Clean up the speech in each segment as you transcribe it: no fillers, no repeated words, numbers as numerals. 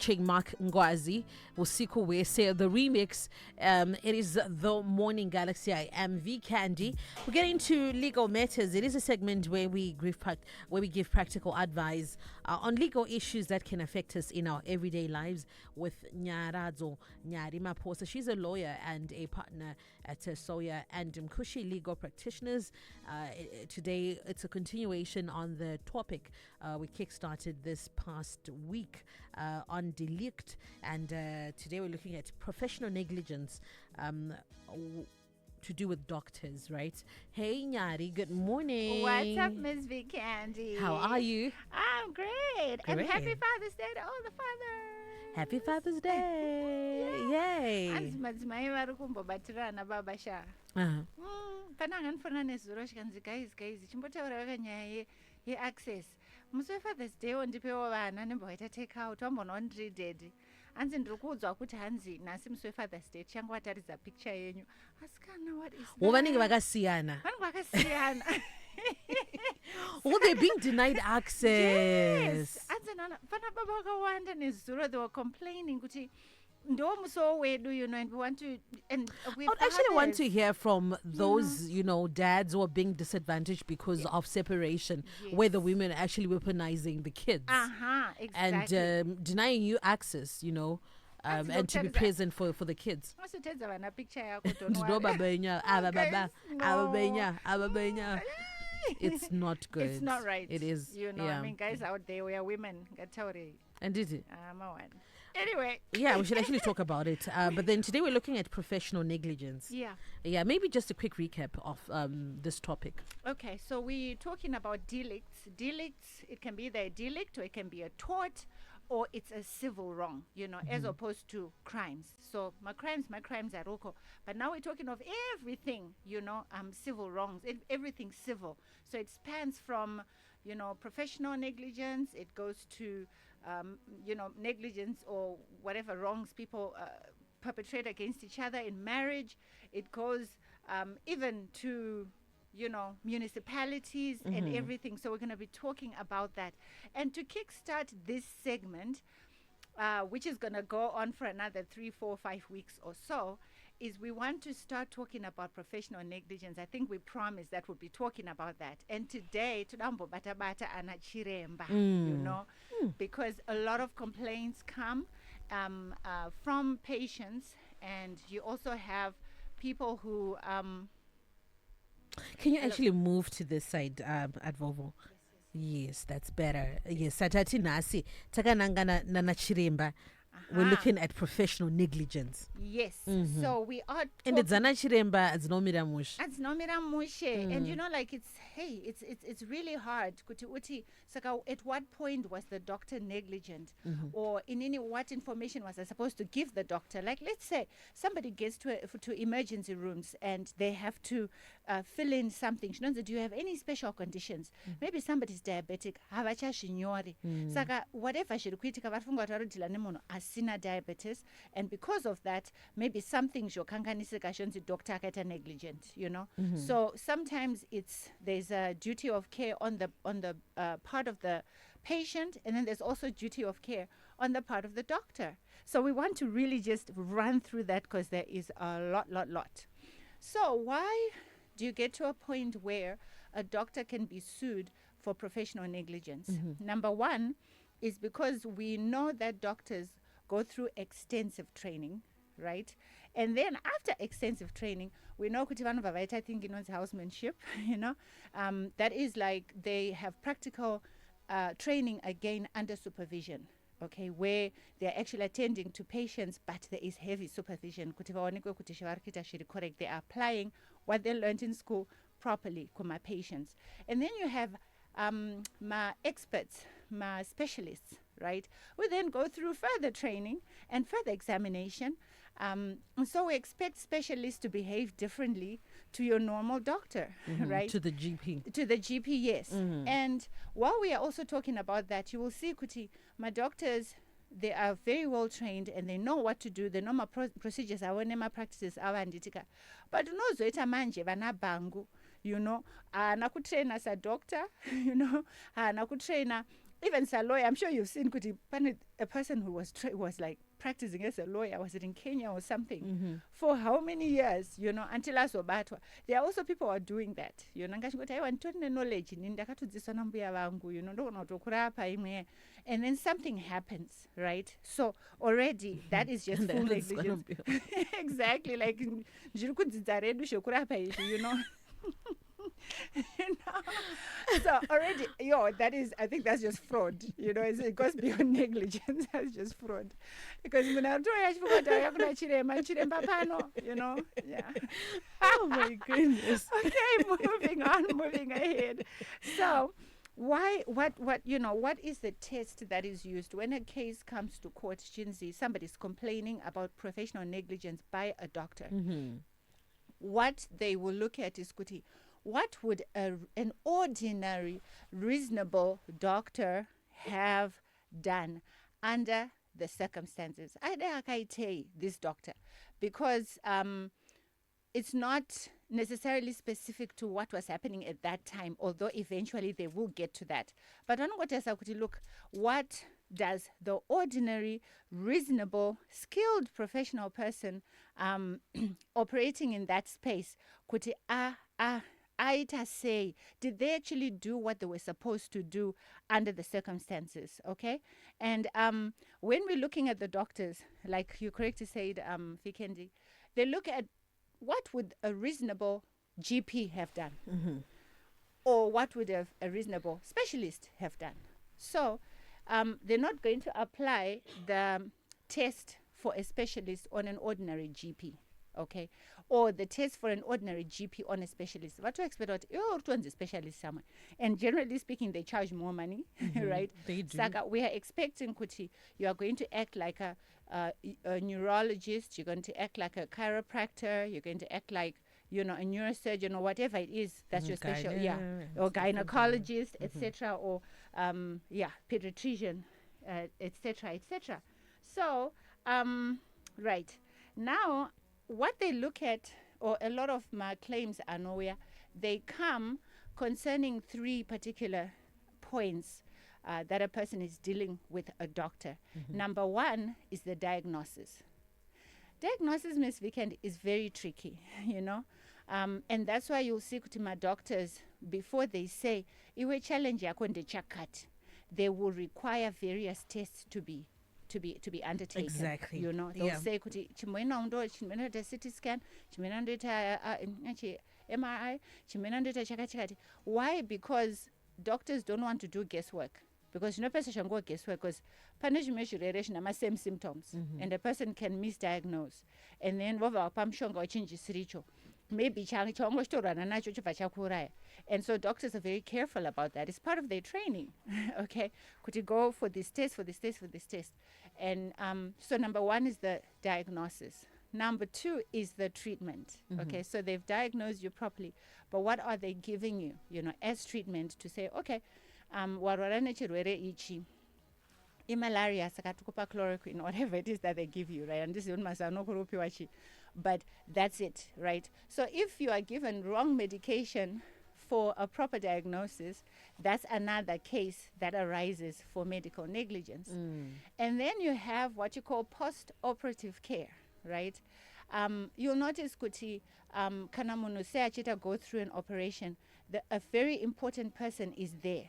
featuring Mark Ngwazi, Usiku Wese, the remix. It is The Morning Galaxy. I am V Candy. We're getting to legal matters. It is a segment where we give practical advice on legal issues that can affect us in our everyday lives with Nyaradzo Maphosa. She's a lawyer and a partner at Soya and Mkushi Legal Practitioners. Today, it's a continuation on the topic we kickstarted this past week on delict, and today we're looking at professional negligence to do with doctors, right? Hey Nyari, good morning. What's up, Miss V Candy? How are you? I'm great. And happy Father's Day to all the fathers. Happy Father's Day. Yay. Madzimai vari kumbobatirana baba sha. Pana nganfona nezuro shikanzi guys chimbotaura kanyaya ye-access. Musi weFathers Day wandipewo vana nemboita take out wambona unreaded. Hanzi ndiri kuudzwa kuti hanzi nhasi musi weFathers Day tichanga wataridza picture yenyu. Asi kana what is that? Vanenge vakasiyana. Oh, they're being denied access. Yes. Hanzi pana baba vakawanda nezuro they were complaining kuti ndo muso wedu, and we want to, and we actually want to hear from those, dads who are being disadvantaged because of separation, where the women are actually weaponizing the kids. Exactly. And denying you access, and to be present for the kids. It's not good. It's not right. It is. I mean, guys out there, we are women. And did it? Anyway. Yeah, we should actually talk about it. But then today we're looking at professional negligence. Yeah. Yeah, maybe just a quick recap of this topic. Okay, so we're talking about delicts. Delicts, it can be a delict or it can be a tort or it's a civil wrong, as opposed to crimes. So my crimes are local. But now we're talking of everything, civil wrongs, everything civil. So it spans from, professional negligence. It goes to, negligence or whatever wrongs people perpetrate against each other in marriage. It goes even to municipalities and everything. So we're going to be talking about that. And to kickstart this segment, which is going to go on for another 3, 4, 5 weeks or so, is we want to start talking about professional negligence. I think we promised that we'll be talking about that. And today, tudambo bata bata anachiremba, because a lot of complaints come from patients, and you also have people who... Can you actually move to this side at Volvo? Yes, that's better. Yes, Satati Nasi, Takanangana Nanachiremba. We're looking at professional negligence. Yes. So we are talking... And it's Anachiremba, it's no miramush. It's no miramush. And it's really hard. So at what point was the doctor negligent? Or what information was I supposed to give the doctor? Like, let's say somebody gets to emergency rooms and they have to fill in something. Do you have any special conditions? Maybe somebody's diabetic. Saka whatever asina diabetes, and because of that maybe something zvokanganisika shonzi doctor akaita negligent, so sometimes there's a duty of care on the part of the patient, and then there's also duty of care on the part of the doctor. So we want to really just run through that because there is a lot. So why do you get to a point where a doctor can be sued for professional negligence? Number one is because we know that doctors go through extensive training, right? And then after extensive training, we know kuti vanhu vavaita thing inonzi housemanship, that is like they have practical training again under supervision, okay, where they're actually attending to patients, but there is heavy supervision. Kuti vaonekwe kuti zvavari kuita zviri correct. They are applying what they learned in school properly to my patients. And then you have my experts, my specialists, right? We then go through further training and further examination. And so we expect specialists to behave differently to your normal doctor, right? To the GP. To the GP, yes. And while we are also talking about that, you will see, Kuti, my doctors, they are very well trained and they know what to do. They know my procedures, my practices, but unozoita manje vana bangu, haana kutrain as a doctor, haana kutraina even as a lawyer, I'm sure you've seen a person who was like practicing as a lawyer, was it in Kenya or something, for how many years, until azobatwa. There are also people who are doing that, ngachingoti aiwa nditori knowledge ini ndakatodzidziswa nambuya vangu, ndogona kutokurapa imwe, and then something happens, right? So already that is just full negligence. Exactly, like ndiri kudzidza redu zvekurapa izvi, So already, I think that's just fraud. It goes beyond negligence. That's just fraud, because yeah. Oh my goodness. Okay, moving ahead. So what is the test that is used when a case comes to court? Chinzi, somebody's complaining about professional negligence by a doctor. What they will look at is kuti, what would an ordinary, reasonable doctor have done under the circumstances? This doctor, because it's not necessarily specific to what was happening at that time, although eventually they will get to that. But look, what does the ordinary, reasonable, skilled professional person operating in that space could say, did they actually do what they were supposed to do under the circumstances? Okay. And when we're looking at the doctors, like you correctly said, Vikendi, they look at what would a reasonable GP have done, or what would a reasonable specialist have done. So they're not going to apply the test for a specialist on an ordinary GP, okay, or the test for an ordinary GP on a specialist. What to expect? A specialist somewhere, and generally speaking, they charge more money, right? They do. Saka, we are expecting kuti, you are going to act like a neurologist. You're going to act like a chiropractor. You're going to act like a neurosurgeon or whatever it is that's your special, or gynecologist, etc., or pediatrician, etc., etc. So, right now, what they look at, or a lot of my claims are nowhere, they come concerning 3 particular points that a person is dealing with a doctor. Number 1 is the diagnosis. Diagnosis, Ms. Vikendi, is very tricky, and that's why you'll see my doctors, before they say, iwe challenge yako ndechakati, they will require various tests to be undertaken. Exactly. They'll say kuti chimwena ndo chimwena CT scan, chimwena ndo MRI, chimwena ndo chakati. Why? Because doctors don't want to do guesswork. Because person can go guesswork, because the same symptoms, and a person can misdiagnose, and then maybe and so doctors are very careful about that. It's part of their training. Okay, could you go for this test, for this test? And so number 1 is the diagnosis. Number 2 is the treatment. Okay, so they've diagnosed you properly, but what are they giving you, as treatment to say, okay, warwara chirwere ichi, malaria, saka tukupa chloroquine, whatever it is that they give you, right? And this is but that's it, right? So if you are given wrong medication for a proper diagnosis, that's another case that arises for medical negligence. And then you have what you call post-operative care, right? You'll notice kuti kana munhu se achita go through an operation, a very important person is there,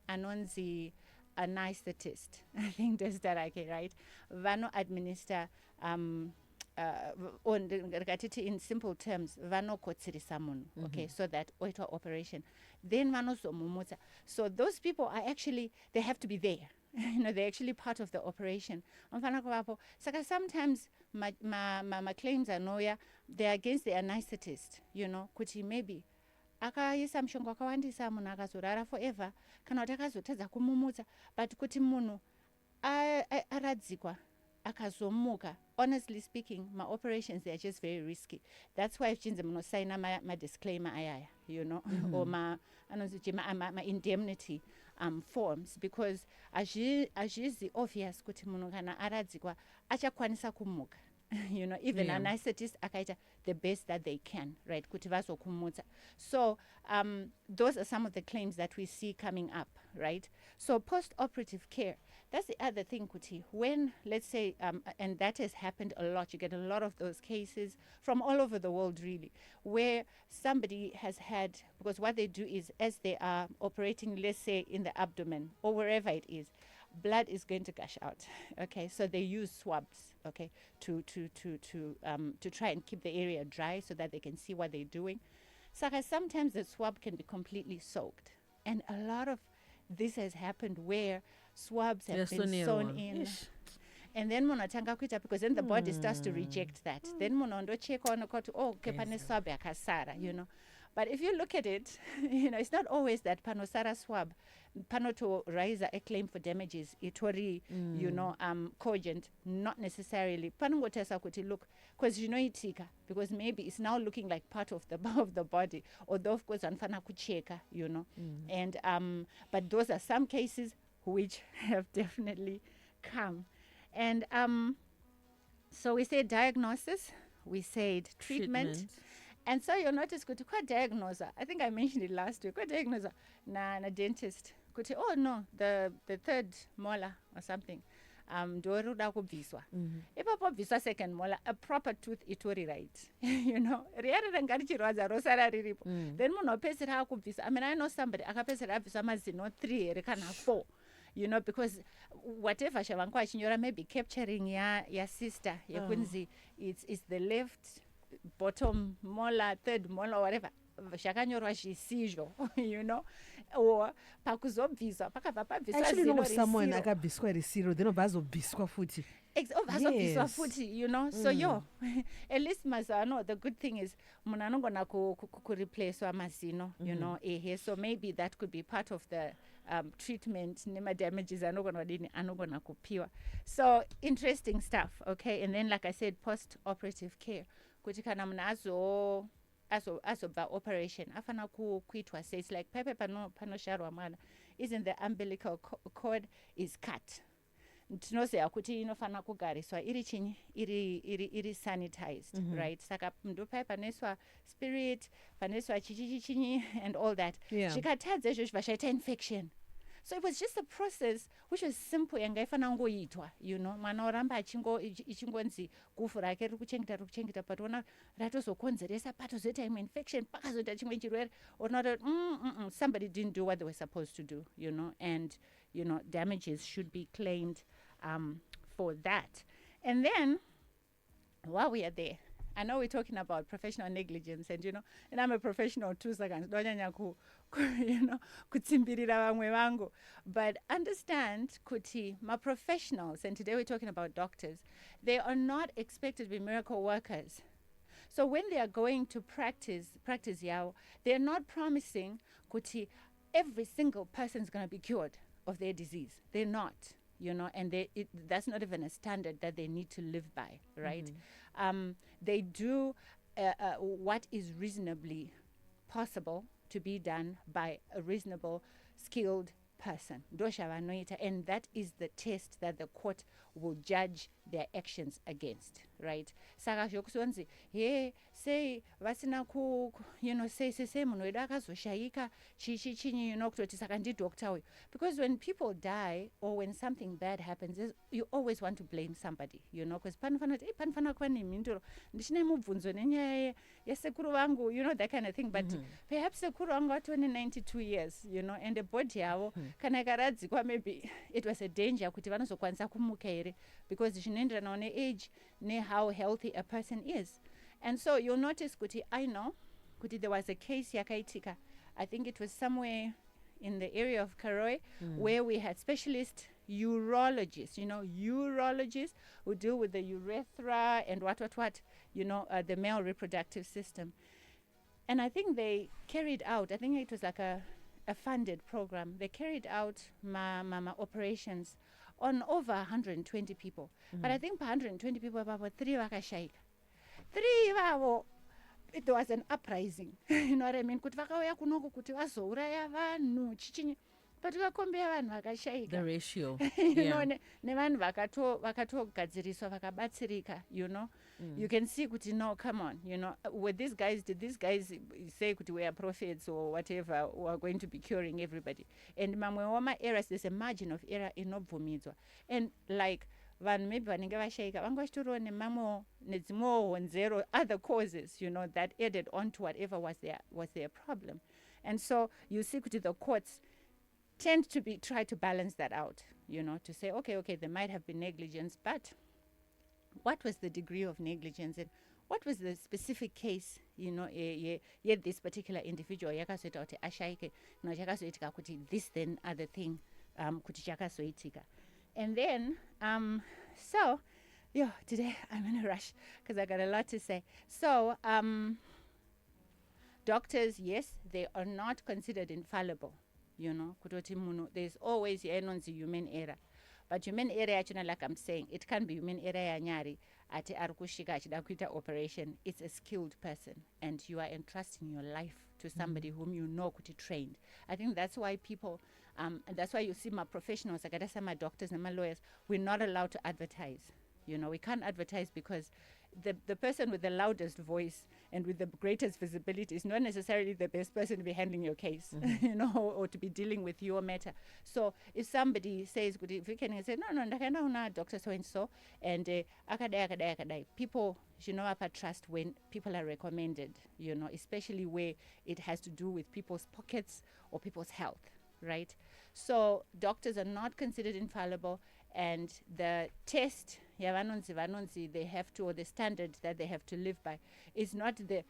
anonzi anesthetist. I think that's that okay, right? Vano administer in simple terms, vano kotsirisa munhu, okay, so that oitwa operation. Then vanozomumutsa. So those people are actually, they have to be there. They're actually part of the operation. Saka sometimes my claims are noya, they're against the anesthetist, kuti maybe akaisa mshonga akawandisa munhu akazorara forever, kana kuti akazotadza kumumutsa, but kuti munhu aradzikwa akazomuka. Honestly speaking, my operations, they're just very risky. That's why chinzi munosaina my disclaimer ayaya, or my indemnity forms, because azvizi obvious kuti munhu kana aradzikwa achakwanisa kumuka. even Yeah. anesthetist akaita the best that they can, right, kuti vazokumutsa. So those are some of the claims that we see coming up, right? So post-operative care, that's the other thing, kuti, when, let's say, and that has happened a lot, you get a lot of those cases from all over the world, really, where somebody has had, because what they do is, as they are operating, let's say in the abdomen or wherever it is, blood is going to gush out. Okay, so they use swabs, okay, to try and keep the area dry so that they can see what they're doing. So sometimes the swab can be completely soaked, and a lot of this has happened where swabs have been sewn in. Ish. And then munotanga kuita, because then the body starts to reject that. Then munondocheka onokoti, oh, okay, pane swab yakasara, But if you look at it, it's not always that panosara swab, pano to raise a claim for damages, itori, cogent, not necessarily. Panongotesa kuti look, because itika, because maybe it's now looking like part of the body, although of course anfana kucheka, And but those are some cases which have definitely come. And so we said diagnosis, we said treatment. And so you'll notice, kuti kwa diagnosa, I think I mentioned it last week, kwa diagnosa na dentist, kuti, oh no, the third molar or something, ndoruda kubviswa. Ipapo bviswa second molar, a proper tooth itori right, Riyari rangari chirwadza rosara riripo. Then munopesera kubviswa. I mean, I know somebody akapesera abviswa mazino 3 rekana 4. Because whatever shavangu achinyora, maybe capturing ya sister, yakunzi, it's the left bottom molar, third molar, whatever. Shakanyorwa zvisizvo, or pakuzobviswa, pakabva pabviswa Actually, you know zino of someone risiro. akabviswa risiro, then obvazobviswa futi. Vazobviswa futi, So at least mazano, the good thing is munhu anogona kureplacewa mazino, so maybe that could be part of the treatment, nema damages anogona kupiwa. So interesting stuff, okay? And then, like I said, post-operative care, kuti kana munhu azobva operation afana kuitwa, say it's like pepe panosharwa mwana, isn't the umbilical cord is cut. Tinoziva kuti inofana kugariswa iri chinyi, iri sanitized, right? Saka ndopai panoiswa spirit, panoiswa chichinyi and all that. Zvikatadza izvo zvashaita infection. So it was just a process which was simple yanga ifana ngoitwa, mwana oramba ichingonzi gufu rake rikuchengeta but ona ratozokonzeresa patozoita imwe infection pakazoita chimwe chirwere, or not somebody didn't do what they were supposed to do, and damages should be claimed for that. And then while we are there, I know we're talking about professional negligence, and I'm a professional too, so kutsimbirira vamwe vangu. But understand, kuti, ma professionals, and today we're talking about doctors, they are not expected to be miracle workers. So when they are going to practice yao, they're not promising, kuti, every single person is going to be cured of their disease. They're not. And that's not even a standard that they need to live by, right? They do what is reasonably possible to be done by a reasonable, skilled person. And that is the test that the court will judge their actions against, right? Saka zvokusonzi, sei vasina sei munhu wedu akazoshaika chichinyi, kutoti saka ndidokta uyu. Because when people die or when something bad happens, you always want to blame somebody, because panofana kuva nemhinduro, ndichine mubvunzo nenyaya yasekuru vangu, that kind of thing. But perhaps sekuru vangu vatone 92 years, and the body yavo kana ikaradzikwa, maybe it was a danger kuti vanozokwanisa kumuka here, because zvinoenderana ne-age ne-how healthy a person is. And so you'll notice, kuti, I know, kuti, there was a case yakaitika, I think it was somewhere in the area of Karoi, where we had specialist urologists, urologists who deal with the urethra and what, the male reproductive system. And I think they carried out, I think it was like a funded program, they carried out mama operations on over 120 people. But I think 120 people, about 3 vakashaika. 3 vavo, there was an uprising. You know what I mean? Kuti vakauya kunoko kuti vazouraya vanhu chichinyi. but ukakombera vanhu vakashaika The ratio. you Yeah. know nevanhu vakatogadziriswa vakabatsirika, you know. You can see kuti no, come on, you know, did these guys say kuti we are prophets or whatever, who are going to be curing everybody? And mamwe wama errors, there's a margin of error inobvumidzwa. And like vanhu maybe vanenge vashaika vangoshitoriwo nedzimwewo honzero, other causes, you know, that added on to whatever was their problem. And so you see kuti the courts tend to try to balance that out, you know, to say okay, there might have been negligence, but what was the degree of negligence and what was the specific case, you know, yet this particular individual yakazoita kuti ashaike no chakazoitika kuti this then other thing kuti chakazoitika. And then so today I'm in a rush because I got a lot to say. So doctors, yes, they are not considered infallible, you know, kutoti munhu, there's always human error. But human error actually, like I'm saying, it can be human error yanyari ati arikushika achida kuita operation. It's a skilled person and you are entrusting your life to somebody whom you know kuti trained. I think that's why people and that's why you see my professionals, like my doctors and my lawyers, we're not allowed to advertise. You know, we can't advertise because the person with the loudest voice and with the greatest visibility is not necessarily the best person to be handling your case, you know, or to be dealing with your matter. So if somebody says, if we can say, no, ndakaenda una doctor so and so, and akadai, people, you know, have trust when people are recommended, you know, especially where it has to do with people's pockets or people's health, right? So doctors are not considered infallible, and the test vanonzi they have to, or the standard that they have to live by, is not the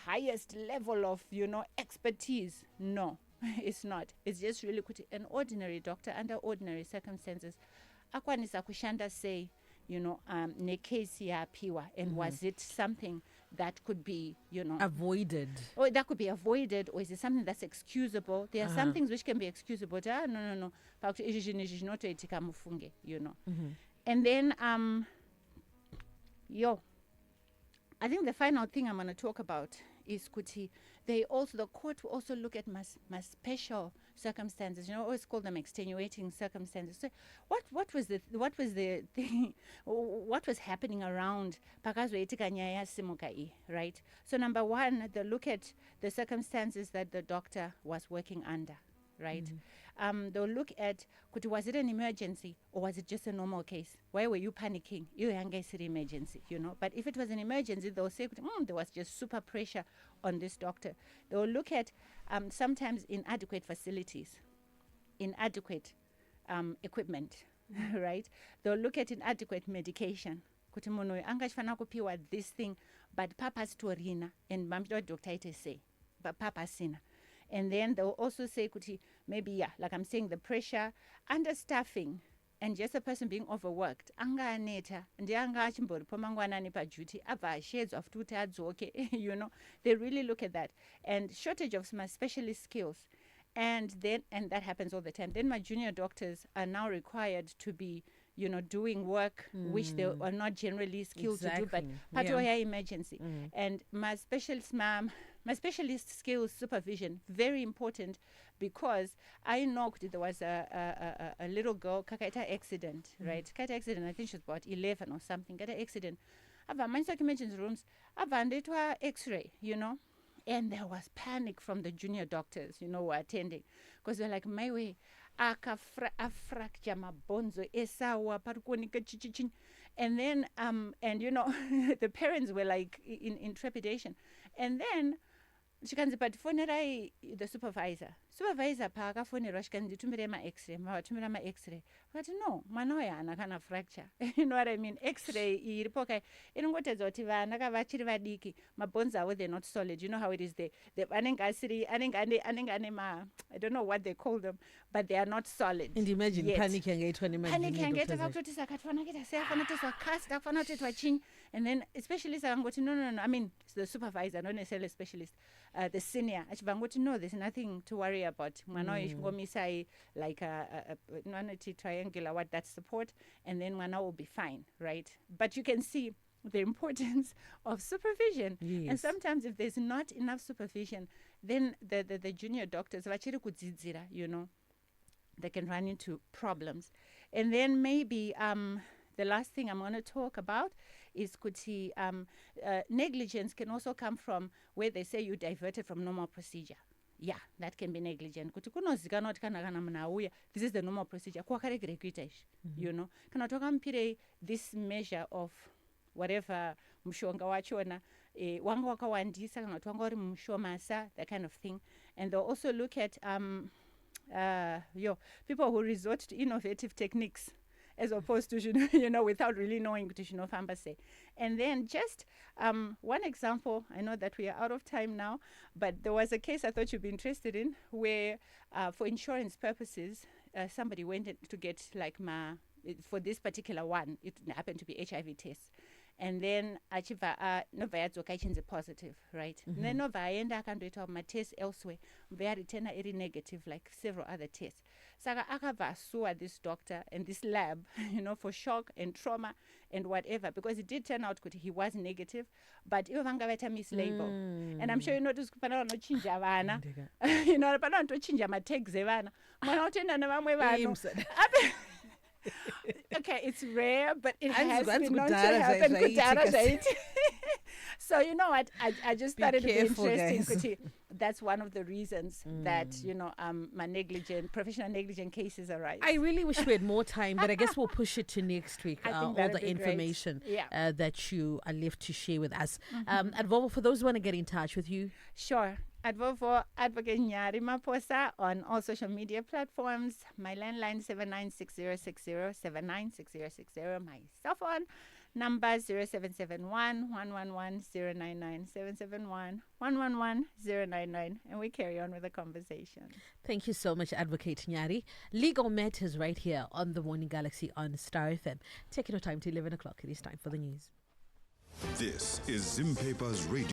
highest level of, you know, expertise. No, it's not. It's just really an ordinary doctor under ordinary circumstances akwanisa kushanda say, you know, nekesi yapiwa, and was it something that could be, you know, avoided, or that could be avoided, or is it something that's excusable? There are some things which can be excusable. No, you know. And then I think the final thing I'm going to talk about is kuti. The court will also look at my special circumstances. You know, always call them extenuating circumstances. So what was the thing? What was happening around pakazoitika nyaya simukai, right? So number one, they look at the circumstances that the doctor was working under, right? They'll look at, was it an emergency or was it just a normal case? Why were you panicking? You it's an emergency, you know. But if it was an emergency, they'll say there was just super pressure on this doctor. They'll look at sometimes inadequate facilities, inadequate equipment, right? They'll look at inadequate medication. Kuti munhu angachifana kupiwa this thing, but purpose torina, and mamdo doctor ite say, but purpose sina. And then they'll also say, maybe, like I'm saying, the pressure, understaffing, and just a person being overworked. Anga aneta, and anga achimbori pomangwanani pa duty, ava shades of two tads, okay, you know, they really look at that. And shortage of my specialist skills. And that happens all the time. Then my junior doctors are now required to be, you know, doing work which they are not generally skilled to do, but part of your emergency. And my specialist skills supervision, very important, because I know there was a little girl, kakaita accident, right? Kakaita accident, I think she was about 11 or something, kakaita accident. Ava manisa emergency rooms, ava ndetwa x-ray, you know? And there was panic from the junior doctors, you know, who were attending. Because they're like, my way, fracture mabonzo, esawa, parikonika chichin. And then, and you know, the parents were like in trepidation. And then, chikanzi phonera the supervisor pa akafonera chikanzi tumire ma x-ray matumira ma x-ray but no mwana uyu haana kana fracture. You know what I mean? X-ray iripo kai inongotedza kuti vana vachiri vadiki mabonds avo, they're not solid. You know how it is, they anenge ane ma, I don't know what they call them, but they are not solid. And imagine panic yangaitwa kakutoti saka tofana kuita sei, afana kutoiswa cast, afana kutoitwa chinyi. And then specialist akangoti no, I mean the supervisor, not necessarily specialist, the senior achibangoti no, there's nothing to worry about. Mwana uyu chingomisa like a triangular what that support, and then mwana will be fine, right? But you can see the importance of supervision. Yes. And sometimes if there's not enough supervision, then the junior doctors vachiri kudzidzira, you know, they can run into problems. And then maybe the last thing I'm going to talk about is kuti negligence can also come from where they say you diverted from normal procedure. Yeah, that can be negligent. Kuti kunozikanwa kuti kana munhu auya, this is the normal procedure. Kwakaregera kuita izvi, you know. Kana takamupire this measure of whatever mushonga wachona, wanga wakawandisa kana kuti wanga uri mushomasa, that kind of thing. And they'll also look at people who resort to innovative techniques as opposed to, you know, without really knowing what you say. And then just one example, I know that we are out of time now, but there was a case I thought you'd be interested in where for insurance purposes, somebody went to get like for this particular one, it happened to be HIV tests. And then achiva nova yadzoka ichinzi positive, right? Then nova aenda akandoita matest elsewhere, vearitena iri negative like several other tests. Saka akabva asua this doctor and this lab, you know, for shock and trauma and whatever, because it did turn out that he was negative, but ivo vanga vaita mislabel. And I'm sure you notice pana vanochinja vana, you know, pana vanotochinja matags evana. Mwana utenda nevamwe vanhu. Okay, it's rare, but it has been known to happen. So you know what? I just thought it would be interesting. That's one of the reasons that, you know, professional negligent cases arise. I really wish we had more time, but I guess we'll push it to next week. All the information that you are left to share with us. Advovo, for those who want to get in touch with you. Sure. Advovo, Advocate Nyari Maphosa on all social media platforms. My landline 796060 796060. My cell phone number 0771 111 099 771 111 099, and we carry on with the conversation. Thank you so much, Advocate Nyari. Legal Matters right here on the Morning Galaxy on Star FM. Taking our time to 11 o'clock. It is time for the news. This is Zim Paper's radio.